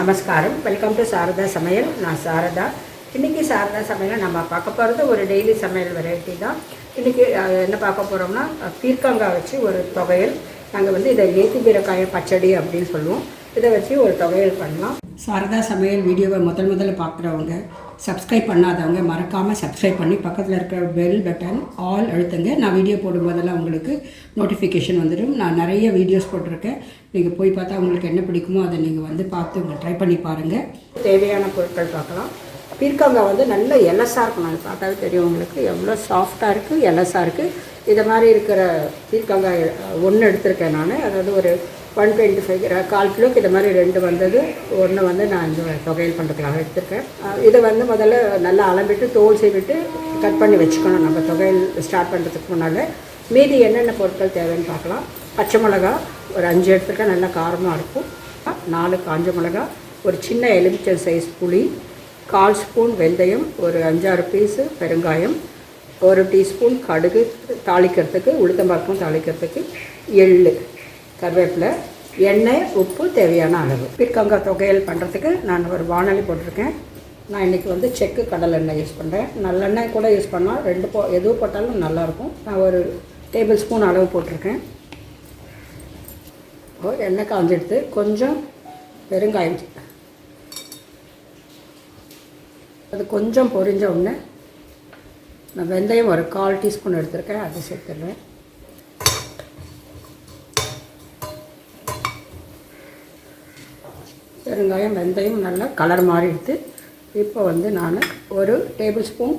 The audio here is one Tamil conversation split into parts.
நமஸ்காரம். வெல்கம் டு சாரதா சமையல். நான் சாரதா. இன்றைக்கி சாரதா சமையலை நம்ம பார்க்க போகிறது ஒரு டெய்லி சமையல் வெரைட்டி தான். இன்றைக்கி என்ன பார்க்க போகிறோம்னா, பீர்க்கங்காய் வச்சு ஒரு தொகையல். நாங்கள் இதை நேத்தி பீரக்காய் பச்சடி அப்படின்னு சொல்லுவோம். இதை வச்சு ஒரு தொகையல் பண்ணலாம். சாரதா சமையல் வீடியோவை முதல்ல பார்க்குறவங்க, சப்ஸ்கிரைப் பண்ணாதவங்க மறக்காமல் சப்ஸ்கிரைப் பண்ணி பக்கத்தில் இருக்கிற பெல் பட்டன் ஆல் அழுத்துங்க. நான் வீடியோ போடும்போதெல்லாம் உங்களுக்கு நோட்டிஃபிகேஷன் வந்துடும். நான் நிறைய வீடியோஸ் போட்டிருக்கேன். நீங்கள் போய் பார்த்தா உங்களுக்கு என்ன பிடிக்குமோ அதை நீங்கள் பார்த்து உங்களை ட்ரை பண்ணி பாருங்கள். தேவையான பொருட்கள் பார்க்கலாம். பீர்க்கங்காய் நல்ல எலசாக இருக்கும். அது பார்த்தாவே தெரியும் உங்களுக்கு எவ்வளோ சாஃப்டாக இருக்குது, எலசாக இருக்குது. இதை மாதிரி இருக்கிற பீர்க்கங்காய் ஒன்று எடுத்திருக்கேன் நான். அதாவது ஒரு 125 1/4 கிலோக்கு இதை மாதிரி 2 வந்தது. ஒன்று நான் இந்த தொகையல் பண்ணுறதுக்காக எடுத்துருக்கேன். இதை முதல்ல நல்லா அலம்பிட்டு தோல் செய்விட்டு கட் பண்ணி வச்சுக்கணும். நம்ம தொகையல் ஸ்டார்ட் பண்ணுறதுக்கு முன்னால் மீதி என்னென்ன பொருட்கள் தேவைன்னு பார்க்கலாம். பச்சை மிளகா ஒரு 5 எடுத்துருக்கேன், நல்லா காரமாக இருக்கும். 4 காஞ்ச மிளகா, ஒரு சின்ன எலுமிச்சை சைஸ் புளி, 1/4 ஸ்பூன் வெந்தயம், ஒரு 5-6 பீஸு பெருங்காயம், 1 டீஸ்பூன் கடுகு தாளிக்கிறதுக்கு, உளுத்தம்பருப்பும் தாளிக்கிறதுக்கு, எள்ளு, கருவேப்பிலை, எண்ணெய், உப்பு தேவையான அளவு. பீர்க்கங்காய் தொகையல் பண்ணுறதுக்கு நான் ஒரு வாணலி போட்டிருக்கேன். நான் இன்றைக்கி செக்கு கடலை எண்ணெய் யூஸ் பண்ணுறேன். நல்லெண்ணெய் கூட யூஸ் பண்ணால் எதுவும் போட்டாலும் நல்லாயிருக்கும். நான் ஒரு டேபிள் ஸ்பூன் அளவு போட்டிருக்கேன். எண்ணெய் காஞ்செடுத்து கொஞ்சம் பெருங்காயம், அது கொஞ்சம் பொரிஞ்ச உடனே நான் வெந்தயம் ஒரு 1/4 டீஸ்பூன் எடுத்துருக்கேன், அதை சேர்த்துடுறேன். பெருங்காயம் வெந்தயம் நல்லா கலர் மாதிரி எடுத்து இப்போ நான் ஒரு டேபிள் ஸ்பூன்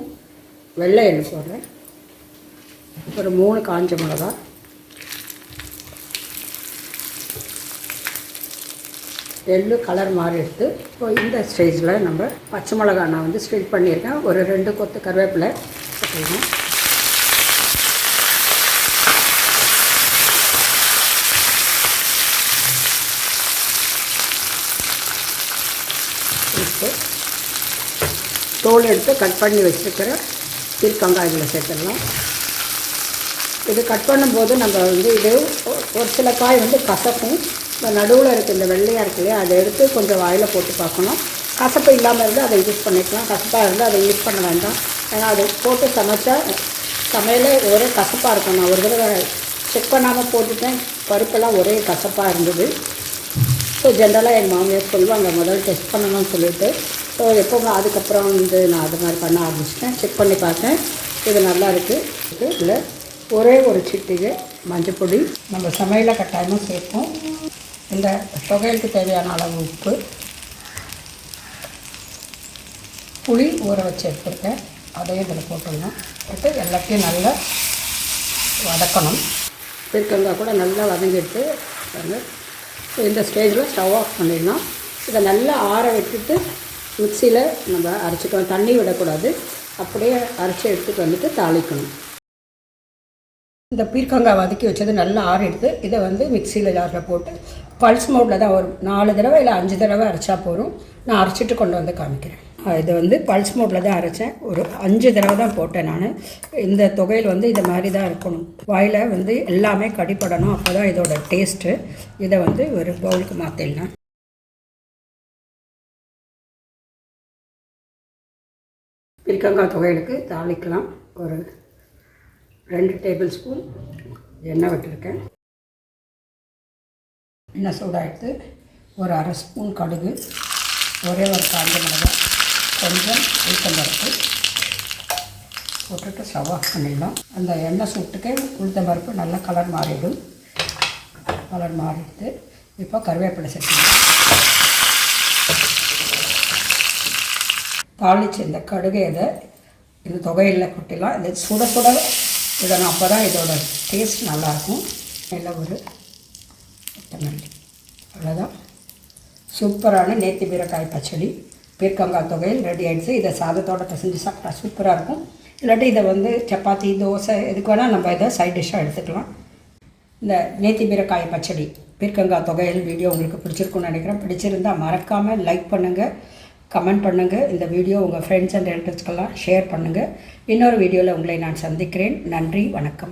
வெள்ளை எள்ளு போடுறேன். ஒரு 3 காஞ்ச மிளகா, எள்ளு கலர் மாதிரி எடுத்து இப்போ இந்த ஸ்டேஜில் நம்ம பச்சை மிளகா நான் ஸ்ட்ரெயிட் பண்ணியிருக்கேன். ஒரு 2 கொத்து கருவேப்பிலை போட்டுருக்கேன். இப்போ தோல் எடுத்து கட் பண்ணி வச்சுருக்கிற பீர்க்கங்காய் இதில் சேர்த்துடலாம். இது கட் பண்ணும்போது நம்ம இது ஒரு சில காய் கசக்கும். இப்போ நடுவில் இருக்குது இந்த வெள்ளையாக இருக்கு இல்லையா, அதை எடுத்து கொஞ்சம் வாயில் போட்டு பார்க்கணும். கசப்பு இல்லாமல் இருந்தால் அதை யூஸ் பண்ணிக்கலாம். கசப்பாக இருந்தால் அதை யூஸ் பண்ண வேண்டாம். ஏன்னா அதை போட்டு சமைச்சா சமையலே ஒரே கசப்பாக இருக்கும். நான் ஒரு தடவை செக் பண்ணாமல் போட்டுட்டேன், பருப்பெல்லாம் ஒரே கசப்பாக இருந்தது. ஸோ ஜென்ரலாக எங்கள் மாமியார் சொல்லுவாங்க முதல்ல டெஸ்ட் பண்ணணும்னு சொல்லிவிட்டு. ஸோ எப்போவுமே அதுக்கப்புறம் நான் அது மாதிரி பண்ண ஆரம்பிச்சிட்டேன். செக் பண்ணி பார்த்தேன், இது நல்லா இருக்குது. இதில் ஒரே ஒரு சிட்டிகை மஞ்சள் பொடி நம்ம சமையலில் கட்டாயமாக சேர்ப்போம். இந்த தொகையலுக்கு தேவையான அளவு உப்பு, புளி ஊற வச்சு எடுத்துருக்கேன், அதையும் இதில் போட்டுடணும். போட்டு எல்லாத்தையும் நல்லா வதக்கணும். பீர்க்கங்காய் கூட நல்லா வதங்கிட்டு இந்த ஸ்டேஜில் ஸ்டவ் ஆஃப் பண்ணிடலாம். இதை நல்லா ஆற விட்டுட்டு மிக்சியில் நம்ம அரைச்சிக்கணும். தண்ணி விடக்கூடாது, அப்படியே அரைச்சி எடுத்துகிட்டு தாளிக்கணும். இந்த பீர்க்கங்காய் வதக்கி வச்சது நல்லா ஆற எடுத்து இதை மிக்சியில் ஜாரில் போட்டு பல்ஸ் மோடில் தான் ஒரு 4 தடவை இல்லை 5 தடவை அரைச்சா போதும். நான் அரைச்சிட்டு கொண்டு காமிக்கிறேன். இது பல்ஸ் மோடில் தான் அரைச்சேன். ஒரு 5 தடவை தான் போட்டேன் நான். இந்த தொகையில் இதை மாதிரி தான் இருக்கணும். வாயில் எல்லாமே கடிப்படணும், அப்போ தான் இதோட டேஸ்ட்டு. இதை ஒரு பவுலுக்கு மாற்றிடலாம். பீர்க்கங்காய் தொகையலுக்கு தாளிக்கலாம். ஒரு 2 டேபிள் ஸ்பூன் எண்ணெய் விட்டுருக்கேன். எண்ணெய் சூடாகிட்டு ஒரு 1/2 ஸ்பூன் கடுகு, ஒரே ஒரு காஞ்ச மிளகாய், கொஞ்சம் உளுத்தம்பருப்பு போட்டுட்டு ஸ்டவ் ஆஃப் பண்ணிடலாம். அந்த எண்ணெய் சூட்டுக்கு உளுத்தம்பருப்பு நல்லா கலர் மாறிடும். கலர் மாறிட்டு இப்போ கருவேப்பிலை சேர்த்துக்கலாம். தாளித்து இந்த கடுகை இந்த தொகையில் கொட்டிடலாம். இது சுட சுட விடணும், அப்போ தான் இதோட டேஸ்ட் நல்லாயிருக்கும். நல்லா ஒரு கொத்தமல்லி, அவ்வளோதான். சூப்பரான நேத்தி பீரக்காய் பச்சடி பீர்க்கங்காய் தொகையில் ரெடி ஆகிடுச்சு. இதை சாதத்தோடு பிசைஞ்சு சாப்பிட்டா சூப்பராக இருக்கும். இல்லாட்டி இதை சப்பாத்தி தோசை எதுக்கு வேணால் நம்ம இதை சைட் டிஷ்ஷாக எடுத்துக்கலாம். இந்த நேத்தி பீரக்காய் பச்சடி பீர்க்கங்காய் தொகையில் வீடியோ உங்களுக்கு பிடிச்சிருக்குன்னு நினைக்கிறேன். பிடிச்சிருந்தால் மறக்காமல் லைக் பண்ணுங்கள், கமெண்ட் பண்ணுங்கள். இந்த வீடியோ உங்கள் ஃப்ரெண்ட்ஸ் அண்ட் ரிலேட்டிவ்ஸ்க்கெல்லாம் ஷேர் பண்ணுங்கள். இன்னொரு வீடியோவில் உங்களை நான் சந்திக்கிறேன். நன்றி, வணக்கம்.